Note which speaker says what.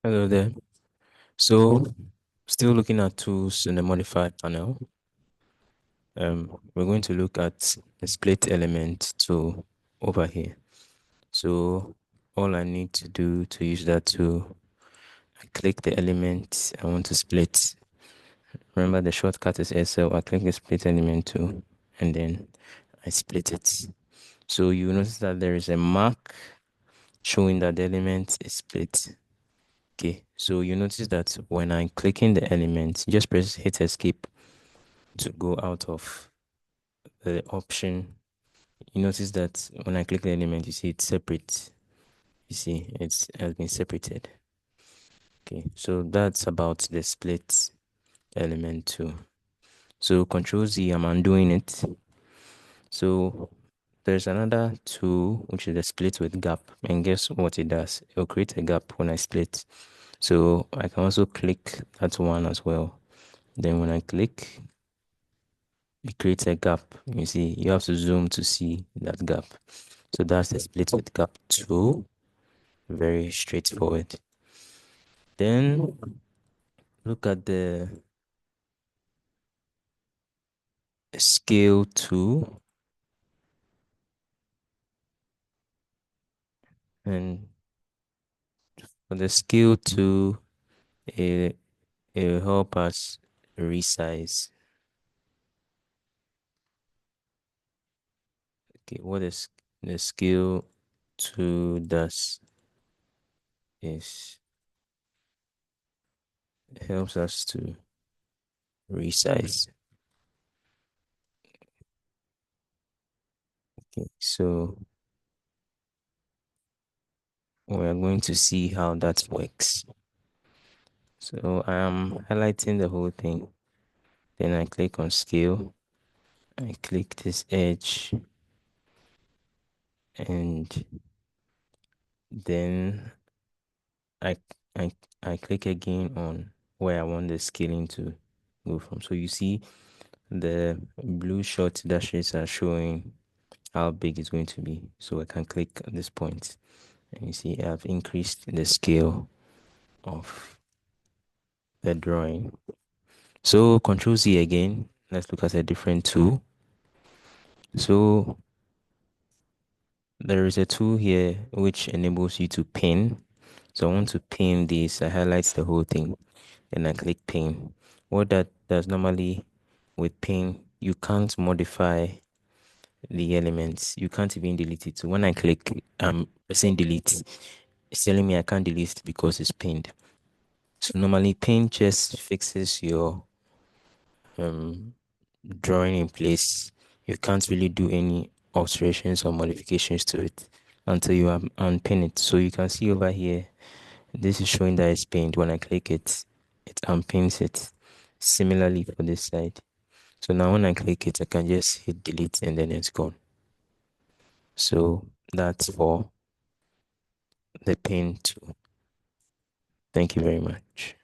Speaker 1: Hello there. So, still looking at tools in the modified panel. We're going to look at the split element tool over here. So, all I need to do to use that tool, I click the element I want to split. Remember the shortcut is SL. I click the split element tool and then I split it. So you notice that there is a mark showing that the element is split. Okay, so you notice that when I'm clicking the element, just hit escape to go out of the option. You notice that when I click the element, you see it's separate. You see it has been separated. Okay, so that's about the split element too. So Control Z, I'm undoing it. So there's another tool which is the split with gap, and guess what it does? It'll create a gap when I split. So I can also click that one as well. Then when I click, it creates a gap. You see, you have to zoom to see that gap. So that's the split with gap tool. Very straightforward. Then look at the scale tool. And for the scale tool, it will help us resize. Okay, what is the scale tool does is it helps us to resize. Okay, so we're going to see how that works. So I am highlighting the whole thing. Then I click on scale. I click this edge and then I I I click again on where I want the scaling to go from. So you see the blue short dashes are showing how big it's going to be. So I can click at this point and you see I've increased the scale of the drawing. So Control Z again. Let's look at a different tool. So there is a tool here which enables you to pin. So I want to pin this. I highlight the whole thing. Then I click pin. What that does normally with pin, you can't modify the elements. You can't even delete it. So when I click pressing delete, it's telling me I can't delete it because it's pinned. So normally pin just fixes your um drawing in place. You can't really do any alterations or modifications to it until you unpin it. So you can see over here, this is showing that it's pinned. When I click it, it unpins it. Similarly for this side. So now when I click it, I can just hit delete and then it's gone. So that's for the pin tool. Thank you very much.